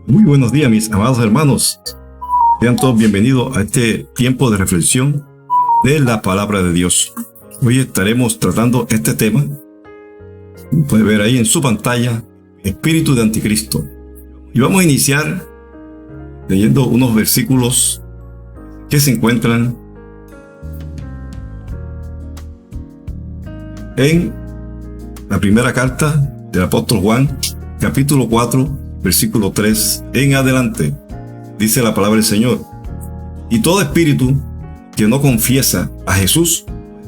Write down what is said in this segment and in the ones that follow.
Muy buenos días, mis amados hermanos. Sean todos bienvenidos a este tiempo de reflexión de la palabra de Dios. Hoy estaremos tratando este tema. Puede ver ahí en su pantalla, espíritu de anticristo. Y vamos a iniciar leyendo unos versículos que se encuentran en la primera carta del apóstol Juan, capítulo 4, versículo 3 en adelante. Dice la palabra del Señor: y todo espíritu que no confiesa a Jesús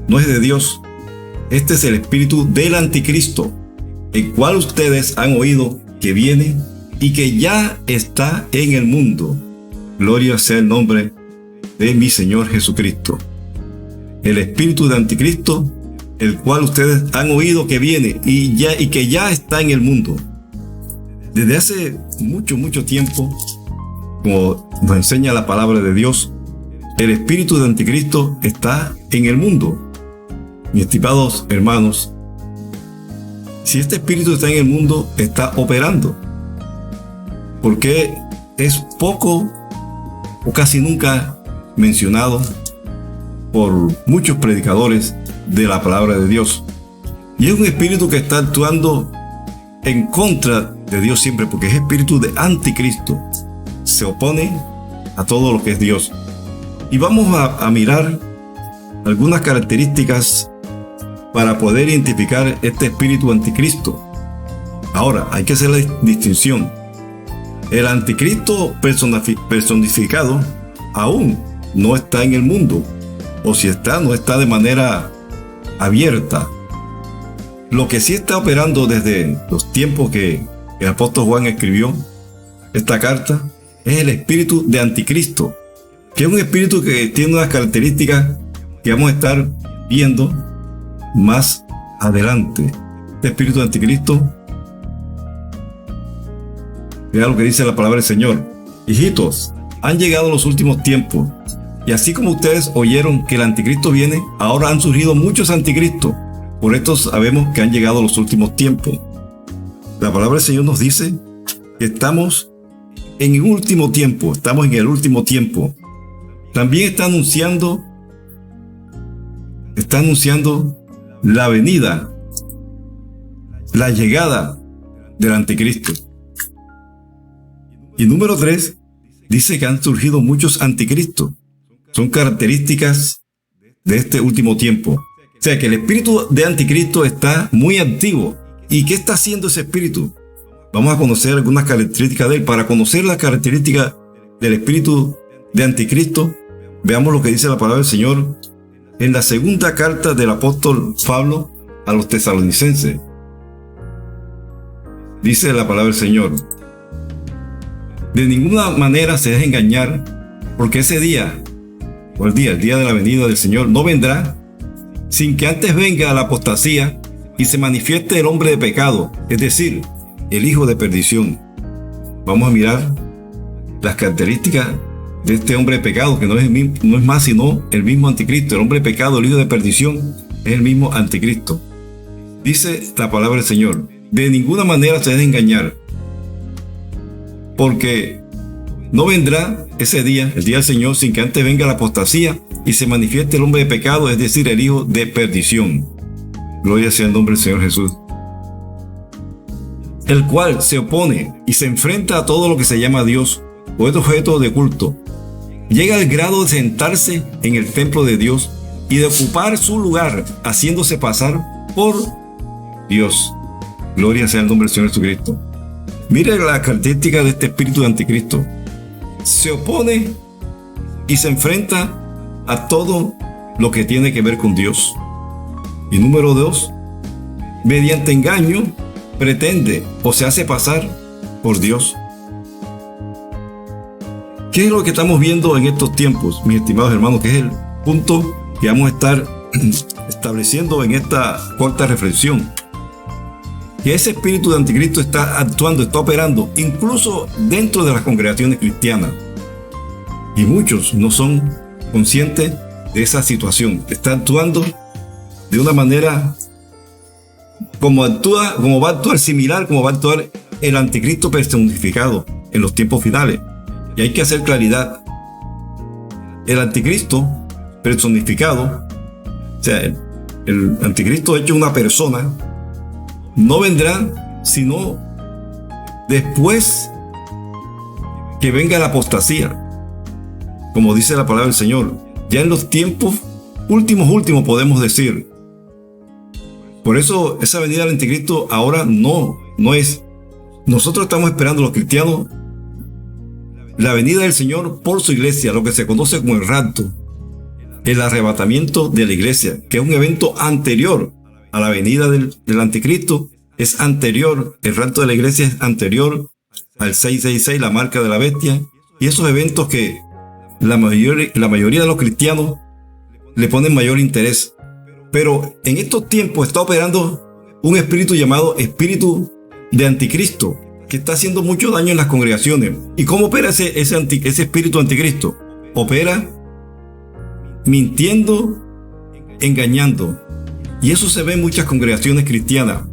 no es de Dios. Este es el espíritu del anticristo, el cual ustedes han oído que viene y que ya está en el mundo. Gloria sea el nombre de mi Señor Jesucristo. El espíritu de anticristo, el cual ustedes han oído que viene y que ya está en el mundo. Desde hace mucho tiempo, como nos enseña la palabra de Dios, el espíritu de anticristo está en el mundo. Mis estimados hermanos, si este espíritu está en el mundo, está operando, porque es poco o casi nunca mencionado por muchos predicadores de la palabra de Dios. Y es un espíritu que está actuando en contra de Dios siempre, porque es espíritu de anticristo. Se opone a todo lo que es Dios. Y vamos a mirar algunas características para poder identificar este espíritu anticristo. Ahora, hay que hacer la distinción. El anticristo personificado aún no está en el mundo, o si está, no está de manera abierta. Lo que sí está operando desde los tiempos que el apóstol Juan escribió esta carta es el espíritu de anticristo, que es un espíritu que tiene unas características que vamos a estar viendo más adelante. Este espíritu de anticristo, vea lo que dice la palabra del Señor: hijitos, han llegado los últimos tiempos, y así como ustedes oyeron que el anticristo viene, ahora han surgido muchos anticristos. Por esto sabemos que han llegado los últimos tiempos. La palabra del Señor nos dice que estamos en el último tiempo. Estamos en el último tiempo. También está anunciando la venida, la llegada del anticristo. Y número 3, dice que han surgido muchos anticristos. Son características de este último tiempo. O sea que el espíritu de anticristo está muy activo. ¿Y qué está haciendo ese espíritu? Vamos a conocer algunas características de él. Para conocer las características del espíritu de anticristo, veamos lo que dice la palabra del Señor en la segunda carta del apóstol Pablo a los tesalonicenses. Dice la palabra del Señor: de ninguna manera se deje engañar, porque ese día, o el día de la venida del Señor, no vendrá sin que antes venga la apostasía y se manifieste el hombre de pecado, es decir, el hijo de perdición. Vamos a mirar las características de este hombre de pecado, que no es más sino el mismo anticristo. El hombre de pecado, el hijo de perdición, es el mismo anticristo. Dice la palabra del Señor: de ninguna manera se deje engañar, porque no vendrá ese día, el día del Señor, sin que antes venga la apostasía y se manifieste el hombre de pecado, es decir, el hijo de perdición. Gloria sea el nombre del Señor Jesús. El cual se opone y se enfrenta a todo lo que se llama Dios o es objeto de culto. Llega al grado de sentarse en el templo de Dios y de ocupar su lugar, haciéndose pasar por Dios. Gloria sea el nombre del Señor Jesucristo. Mire la característica de este espíritu de anticristo. Se opone y se enfrenta a todo lo que tiene que ver con Dios. Y número 2, mediante engaño pretende o se hace pasar por Dios. ¿Qué es lo que estamos viendo en estos tiempos, mis estimados hermanos? Que es el punto que vamos a estar estableciendo en esta corta reflexión. Que ese espíritu de anticristo está actuando, está operando, incluso dentro de las congregaciones cristianas. Y muchos no son conscientes de esa situación. Está actuando de una manera como va a actuar similar, como va a actuar el anticristo personificado. en los tiempos finales. Y hay que hacer claridad. El anticristo personificado, o sea, el anticristo hecho una persona, no vendrá sino después que venga la apostasía, como dice la palabra del Señor. Ya en los tiempos últimos podemos decir. Por eso esa venida del anticristo ahora no es. Nosotros estamos esperando, los cristianos, la venida del Señor por su iglesia, lo que se conoce como el rapto, el arrebatamiento de la iglesia, que es un evento anterior a la venida del anticristo. Es anterior, el rapto de la iglesia es anterior al 666, la marca de la bestia, y esos eventos que la mayoría de los cristianos le ponen mayor interés. Pero en estos tiempos está operando un espíritu llamado espíritu de anticristo, que está haciendo mucho daño en las congregaciones. ¿Y cómo opera ese espíritu anticristo? Opera mintiendo, engañando. Y eso se ve en muchas congregaciones cristianas.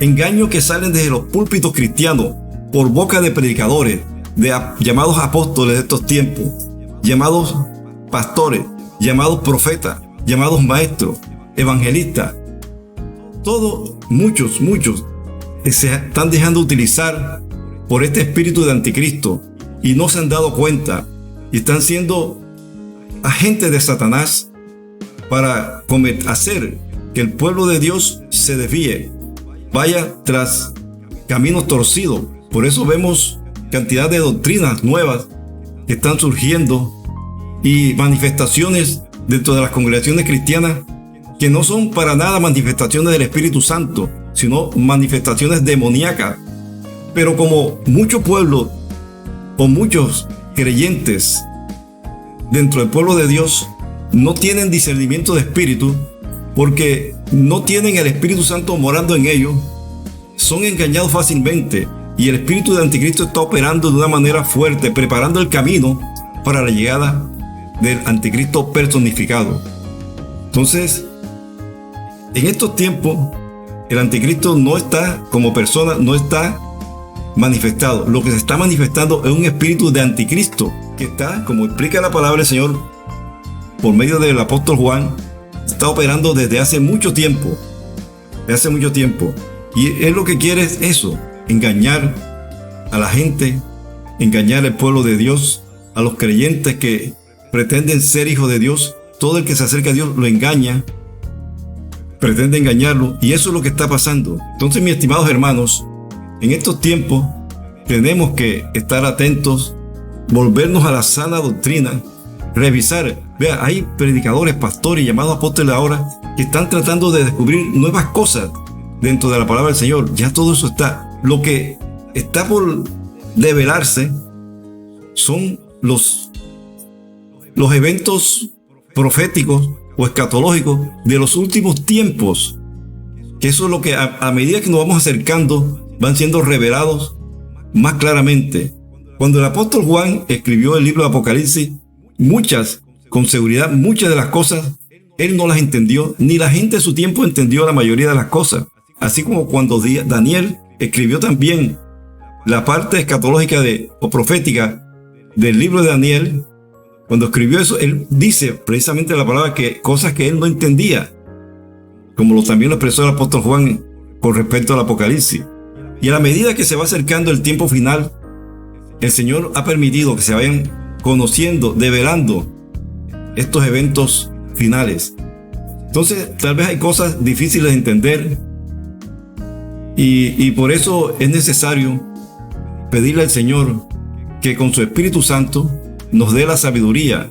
Engaños que salen desde los púlpitos cristianos por boca de predicadores, de llamados apóstoles de estos tiempos, llamados pastores, llamados profetas, llamados maestros, evangelistas. Todos, muchos se están dejando utilizar por este espíritu de anticristo y no se han dado cuenta y están siendo agentes de Satanás para hacer que el pueblo de Dios se desvíe, vaya tras caminos torcidos. Por eso vemos cantidad de doctrinas nuevas que están surgiendo y manifestaciones dentro de las congregaciones cristianas que no son para nada manifestaciones del Espíritu Santo, sino manifestaciones demoníacas. Pero como mucho pueblo o muchos creyentes dentro del pueblo de Dios no tienen discernimiento de espíritu, porque no tienen el Espíritu Santo morando en ellos, son engañados fácilmente, y el espíritu de anticristo está operando de una manera fuerte, preparando el camino para la llegada del anticristo personificado. Entonces, en estos tiempos, el anticristo no está como persona, no está manifestado. Lo que se está manifestando es un espíritu de anticristo que está, como explica la palabra del Señor por medio del apóstol Juan, está operando desde hace mucho tiempo. Y él lo que quiere es eso, engañar a la gente, engañar al pueblo de Dios, a los creyentes que pretenden ser hijos de Dios. Todo el que se acerca a Dios lo engaña, pretende engañarlo, y eso es lo que está pasando. Entonces, mis estimados hermanos, en estos tiempos tenemos que estar atentos, volvernos a la sana doctrina, revisar. Vea, hay predicadores, pastores, llamados apóstoles ahora, que están tratando de descubrir nuevas cosas dentro de la palabra del Señor. Ya todo eso está. Lo que está por develarse son los eventos proféticos o escatológicos de los últimos tiempos, que eso es lo que a medida que nos vamos acercando van siendo revelados más claramente. Cuando el apóstol Juan escribió el libro de Apocalipsis, con seguridad, muchas de las cosas él no las entendió, ni la gente de su tiempo entendió la mayoría de las cosas. Así como cuando Daniel escribió también la parte escatológica o profética del libro de Daniel. Cuando escribió eso, él dice precisamente la palabra que cosas que él no entendía, como también lo expresó el apóstol Juan con respecto al Apocalipsis. Y a la medida que se va acercando el tiempo final, el Señor ha permitido que se vayan conociendo, develando estos eventos finales. Entonces, tal vez hay cosas difíciles de entender, y por eso es necesario pedirle al Señor que con su Espíritu Santo nos dé la sabiduría,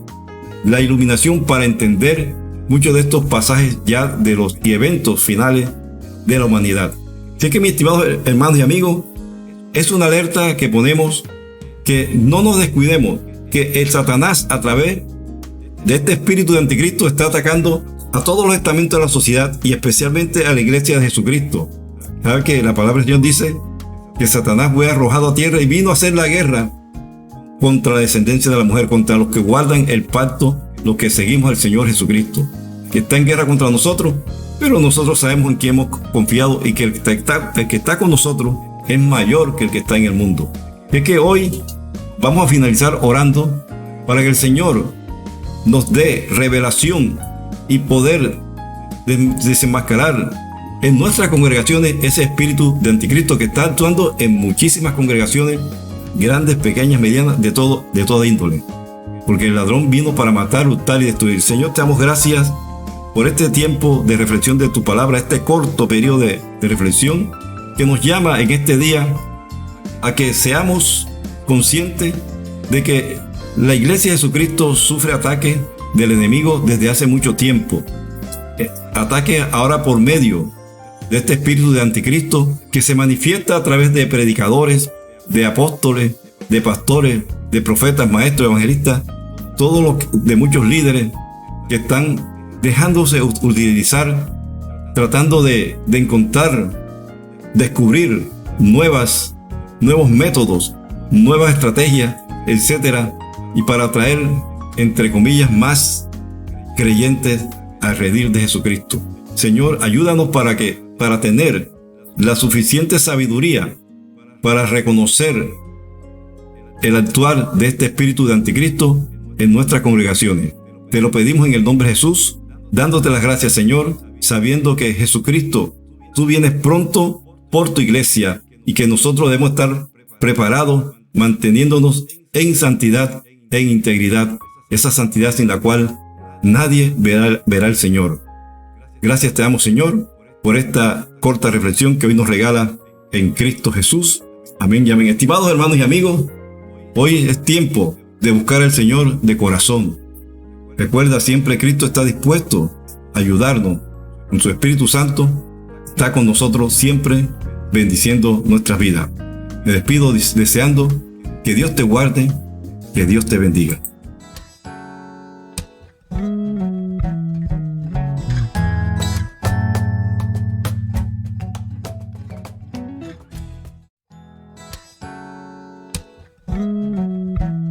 la iluminación para entender muchos de estos pasajes ya de los eventos finales de la humanidad. Así que, mis estimados hermanos y amigos, es una alerta que ponemos, que no nos descuidemos, que el Satanás, a través de este espíritu de anticristo, está atacando a todos los estamentos de la sociedad y especialmente a la iglesia de Jesucristo. ¿Sabe que la palabra del Señor dice que Satanás fue arrojado a tierra y vino a hacer la guerra contra la descendencia de la mujer, contra los que guardan el pacto, los que seguimos al Señor Jesucristo, que está en guerra contra nosotros, pero nosotros sabemos en quién hemos confiado y que el que está con nosotros es mayor que el que está en el mundo? Es que hoy vamos a finalizar orando para que el Señor nos dé revelación y poder desenmascarar en nuestras congregaciones ese espíritu de anticristo que está actuando en muchísimas congregaciones, grandes, pequeñas, medianas, de toda índole. Porque el ladrón vino para matar, hurtar y destruir. Señor, te damos gracias por este tiempo de reflexión de tu palabra, este corto periodo de reflexión que nos llama en este día a que seamos conscientes de que la Iglesia de Jesucristo sufre ataques del enemigo desde hace mucho tiempo. Ataques ahora por medio de este espíritu de anticristo que se manifiesta a través de predicadores, de apóstoles, de pastores, de profetas, maestros, evangelistas, de muchos líderes que están dejándose utilizar, tratando de encontrar, descubrir nuevos métodos, nuevas estrategias, etcétera, y para atraer, entre comillas, más creyentes al redil de Jesucristo. Señor, ayúdanos para tener la suficiente sabiduría para reconocer el actuar de este espíritu de anticristo en nuestras congregaciones. Te lo pedimos en el nombre de Jesús, dándote las gracias, Señor, sabiendo que Jesucristo, tú vienes pronto por tu iglesia y que nosotros debemos estar preparados, manteniéndonos en santidad, en integridad, esa santidad sin la cual nadie verá al Señor. Gracias te damos, Señor, por esta corta reflexión que hoy nos regala en Cristo Jesús. Amén y amén. Estimados hermanos y amigos, hoy es tiempo de buscar al Señor de corazón. Recuerda, siempre Cristo está dispuesto a ayudarnos. Con su Espíritu Santo está con nosotros siempre, bendiciendo nuestras vidas. Me despido deseando que Dios te guarde, que Dios te bendiga.